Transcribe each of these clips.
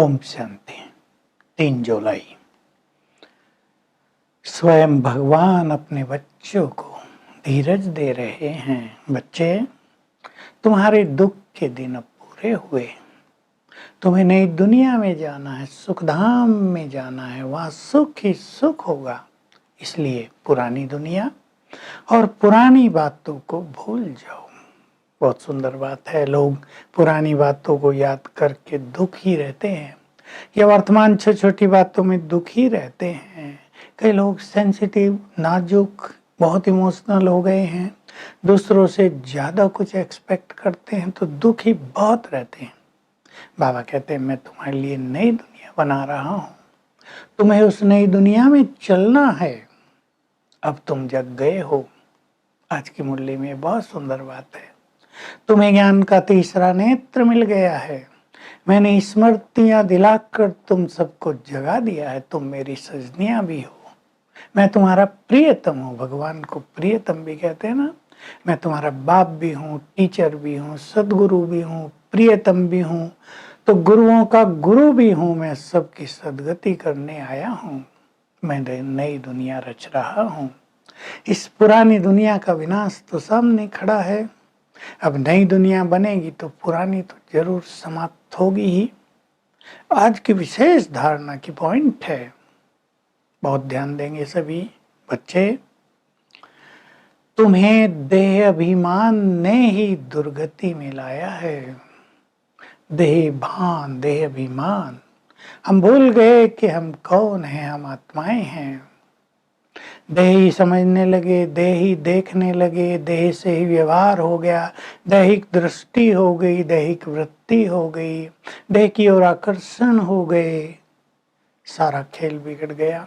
ओम शांति। 3 जुलाई। स्वयं भगवान अपने बच्चों को धीरज दे रहे हैं। बच्चे, तुम्हारे दुख के दिन अब पूरे हुए। तुम्हें नई दुनिया में जाना है, सुखधाम में जाना है, वहां सुख ही सुख होगा। इसलिए पुरानी दुनिया और पुरानी बातों को भूल जाओ। बहुत सुंदर बात है। लोग पुरानी बातों को याद करके दुखी रहते हैं या वर्तमान छोटी छोटी बातों में दुखी रहते हैं। कई लोग सेंसिटिव, नाजुक, बहुत इमोशनल हो गए हैं। दूसरों से ज्यादा कुछ एक्सपेक्ट करते हैं तो दुखी बहुत रहते हैं। बाबा कहते हैं, मैं तुम्हारे लिए नई दुनिया बना रहा हूं, तुम्हें उस नई दुनिया में चलना है। अब तुम जग गए हो। आज की मुरली में बहुत सुंदर बात है। तुम्हें ज्ञान का तीसरा नेत्र मिल गया है। मैंने स्मृतियां दिलाकर तुम सबको जगा दिया है। तुम मेरी सजनियां भी हो। मैं तुम्हारा प्रियतम हूँ। भगवान को प्रियतम भी कहते हैं ना। मैं तुम्हारा बाप भी हूँ, टीचर भी हूँ, सदगुरु भी हूँ, प्रियतम भी हूँ, तो गुरुओं का गुरु भी हूँ। मैं सबकी सदगति करने आया हूँ। मैं नई दुनिया रच रहा हूँ। इस पुरानी दुनिया का विनाश तो सामने खड़ा है। अब नई दुनिया बनेगी तो पुरानी तो जरूर समाप्त होगी ही। आज की विशेष धारणा की पॉइंट है, बहुत ध्यान देंगे सभी बच्चे। तुम्हें देह अभिमान ने ही दुर्गति में लाया है। देह भान, देह अभिमान, हम भूल गए कि हम कौन हैं, हम आत्माएं हैं। देह ही समझने लगे, देह ही देखने लगे, देह से ही व्यवहार हो गया, दैहिक दृष्टि हो गई, दैहिक वृत्ति हो गई, देह की ओर आकर्षण हो गए, सारा खेल बिगड़ गया।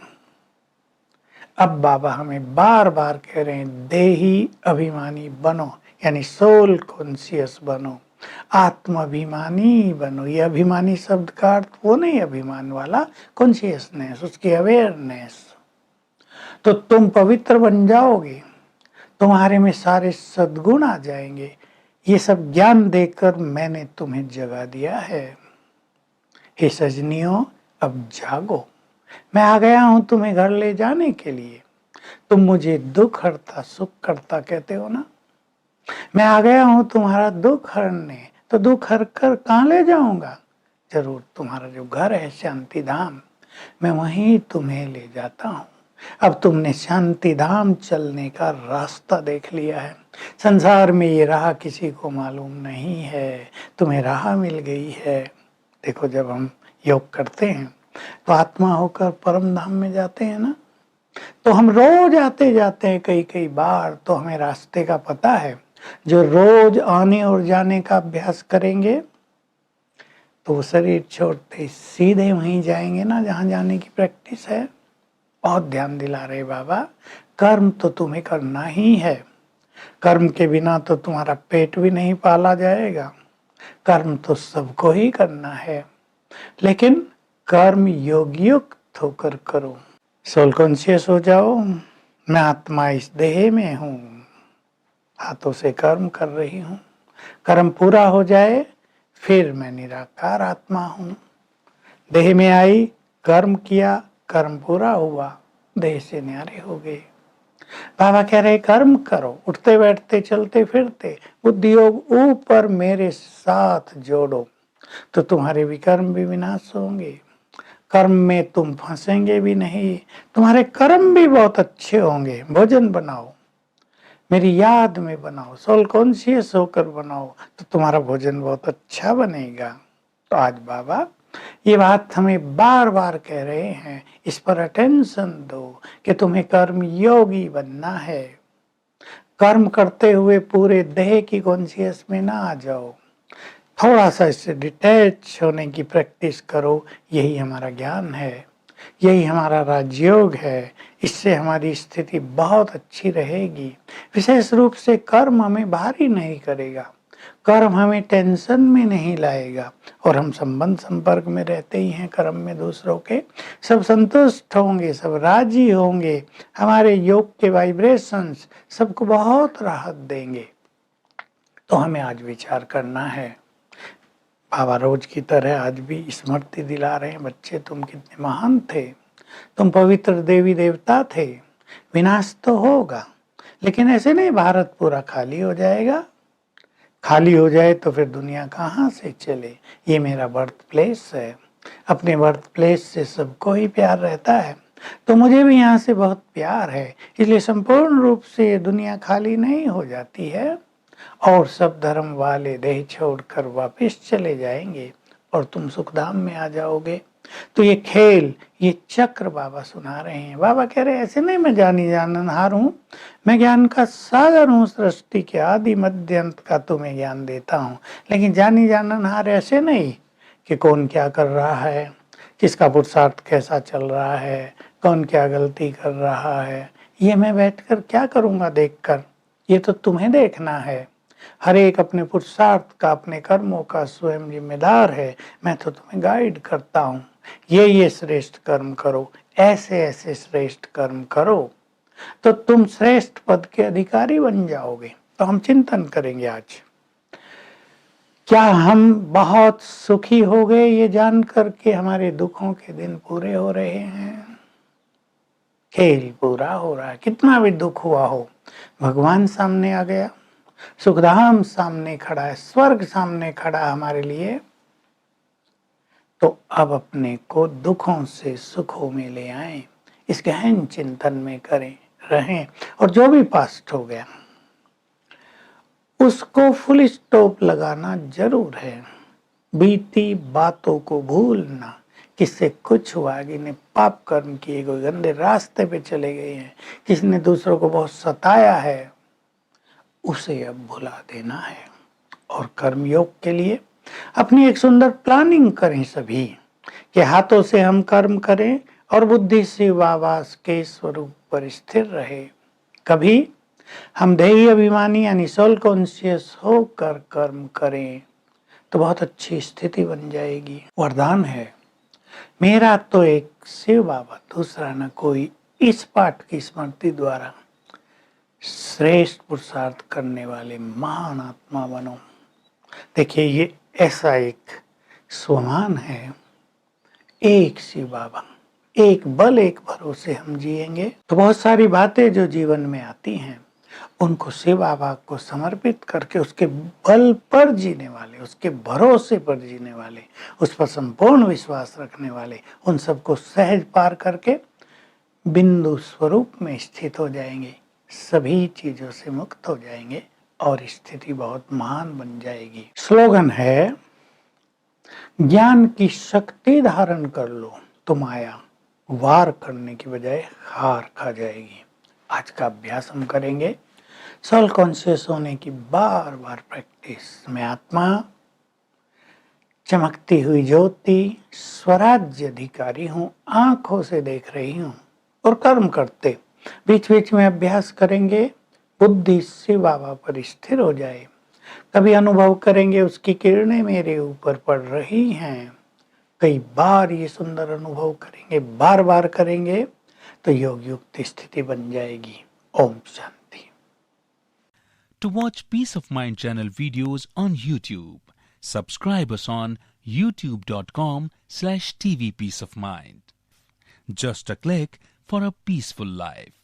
अब बाबा हमें बार बार कह रहे हैं, देही अभिमानी बनो, यानी सोल कॉन्शियस बनो, आत्माभिमानी बनो। ये अभिमानी शब्द का अर्थ वो नहीं अभिमान वाला, कॉन्शियसनेस, उसकी अवेयरनेस। तो तुम पवित्र बन जाओगे, तुम्हारे में सारे सद्गुण आ जाएंगे। ये सब ज्ञान देकर मैंने तुम्हें जगा दिया है। हे सजनियों, अब जागो। मैं आ गया हूं तुम्हें घर ले जाने के लिए। तुम मुझे दुख हरता सुख करता कहते हो ना। मैं आ गया हूं तुम्हारा दुख हरने, तो दुख हर कर कहाँ ले जाऊंगा? जरूर तुम्हारा जो घर है शांति धाम, मैं वहीं तुम्हें ले जाता हूं। अब तुमने शांति धाम चलने का रास्ता देख लिया है। संसार में ये राह किसी को मालूम नहीं है, तुम्हें राह मिल गई है। देखो, जब हम योग करते हैं तो आत्मा होकर परम धाम में जाते हैं ना, तो हम रोज आते जाते हैं कई कई बार, तो हमें रास्ते का पता है। जो रोज आने और जाने का अभ्यास करेंगे तो वो शरीर छोड़ते सीधे वहीं जाएंगे ना जहां जाने की प्रैक्टिस है। बहुत ध्यान दिला रहे बाबा, कर्म तो तुम्हें करना ही है। कर्म के बिना तो तुम्हारा पेट भी नहीं पाला जाएगा। कर्म तो सबको ही करना है, लेकिन कर्म योगयुक्त होकर करो। सोल कॉन्शियस हो जाओ। मैं आत्मा इस देह में हूँ, हाथों से कर्म कर रही हूँ। कर्म पूरा हो जाए फिर मैं निराकार आत्मा हूँ। देह में आई, कर्म किया, कर्म पूरा हुआ, देह से न्यारे हो गए। बाबा कह रहे कर्म करो, उठते बैठते चलते फिरते बुद्धि योग ऊपर मेरे साथ जोड़ो, तो तुम्हारे विकर्म भी विनाश होंगे। कर्म में तुम फंसेंगे भी नहीं, तुम्हारे कर्म भी बहुत अच्छे होंगे। भोजन बनाओ, मेरी याद में बनाओ, सोल कॉन्शियस होकर बनाओ, तो तुम्हारा भोजन बहुत अच्छा बनेगा। तो आज बाबा ये बात हमें बार बार कह रहे हैं, इस पर अटेंशन दो कि तुम्हें कर्म योगी बनना है। कर्म करते हुए पूरे देह की कॉन्शियस में ना आ जाओ, थोड़ा सा इससे डिटैच होने की प्रैक्टिस करो। यही हमारा ज्ञान है, यही हमारा राजयोग है। इससे हमारी स्थिति बहुत अच्छी रहेगी। विशेष रूप से कर्म हमें भारी नहीं करेगा, कर्म हमें टेंशन में नहीं लाएगा, और हम संबंध संपर्क में रहते ही हैं कर्म में दूसरों के, सब संतुष्ट होंगे, सब राजी होंगे। हमारे योग के वाइब्रेशंस सबको बहुत राहत देंगे। तो हमें आज विचार करना है, बाबा रोज की तरह आज भी स्मृति दिला रहे हैं, बच्चे तुम कितने महान थे, तुम पवित्र देवी देवता थे, विनाश तो होगा लेकिन ऐसे नहीं भारत पूरा खाली हो जाएगा, खाली हो जाए तो फिर दुनिया कहाँ से चले, ये मेरा बर्थ प्लेस है, अपने बर्थ प्लेस से सबको ही प्यार रहता है, तो मुझे भी यहाँ से बहुत प्यार है, इसलिए संपूर्ण रूप से ये दुनिया खाली नहीं हो जाती है और सब धर्म वाले देह छोड़कर वापस चले जाएंगे और तुम सुखधाम में आ जाओगे। तो ये खेल, ये चक्र बाबा सुना रहे हैं। बाबा कह रहे हैं ऐसे नहीं मैं जानी जाननहार हूँ, मैं ज्ञान का सागर हूँ, सृष्टि के आदि मध्य अंत का तुम्हें ज्ञान देता हूँ, लेकिन जानी जाननहार ऐसे नहीं कि कौन क्या कर रहा है, किसका पुरुषार्थ कैसा चल रहा है, कौन क्या गलती कर रहा है, ये मैं बैठकर क्या करूँगा देखकर, ये तो तुम्हें देखना है। हर एक अपने पुरुषार्थ का, अपने कर्मों का स्वयं जिम्मेदार है, मैं तो तुम्हें गाइड करता हूँ, ये श्रेष्ठ कर्म करो, ऐसे ऐसे श्रेष्ठ कर्म करो तो तुम श्रेष्ठ पद के अधिकारी बन जाओगे। तो हम चिंतन करेंगे आज, क्या हम बहुत सुखी हो गए ये जान करके हमारे दुखों के दिन पूरे हो रहे हैं, खेल पूरा हो रहा है, कितना भी दुख हुआ हो भगवान सामने आ गया, सुखधाम सामने खड़ा है, स्वर्ग सामने खड़ा हमारे लिए, तो अब अपने को दुखों से सुखों में ले आए, इस गहन चिंतन में करें रहें। और जो भी पास्ट हो गया उसको फुल स्टॉप लगाना जरूर है, बीती बातों को भूलना, किससे कुछ हुआ, ने पाप कर्म किए, कोई गंदे रास्ते पे चले गए हैं, किसी ने दूसरों को बहुत सताया है, उसे अब भुला देना है और कर्मयोग के लिए अपनी एक सुंदर प्लानिंग करें सभी कि हाथों से हम कर्म करें और बुद्धि से वावास के स्वरूप पर स्थिर रहे। कभी हम देही अभिमानी यानी सोल कॉन्शियस होकर कर्म करें तो बहुत अच्छी स्थिति बन जाएगी। वरदान है मेरा तो एक शिव बाबा, दूसरा न कोई, इस पाठ की स्मृति द्वारा श्रेष्ठ पुरुषार्थ करने वाले महान आत्मा बनो। देखिए ये ऐसा एक स्वमान है, एक शिव बाबा, एक बल, एक भरोसे हम जिएंगे तो बहुत सारी बातें जो जीवन में आती हैं उनको शिव बाबा को समर्पित करके उसके बल पर जीने वाले, उसके भरोसे पर जीने वाले, उस पर संपूर्ण विश्वास रखने वाले, उन सबको सहज पार करके बिंदु स्वरूप में स्थित हो जाएंगे, सभी चीजों से मुक्त हो जाएंगे और स्थिति बहुत महान बन जाएगी। स्लोगन है ज्ञान की शक्ति धारण कर लो तो माया वार करने की बजाय हार खा जाएगी। आज का अभ्यास हम करेंगे सोल कॉन्शियस होने की बार बार प्रैक्टिस। मैं आत्मा, चमकती हुई ज्योति, स्वराज्य अधिकारी हूँ, आंखों से देख रही हूँ और कर्म करते बीच बीच में अभ्यास करेंगे, बुद्धि शिव बाबा पर स्थिर हो जाए, कभी अनुभव करेंगे उसकी किरणें मेरे ऊपर पड़ रही हैं, कई बार ये सुंदर अनुभव करेंगे, बार बार करेंगे तो योग युक्त स्थिति बन जाएगी। Om Shanti. To watch Peace of Mind channel videos on YouTube, subscribe us on youtube.com/tvpeaceofmind. Just a click for a peaceful life.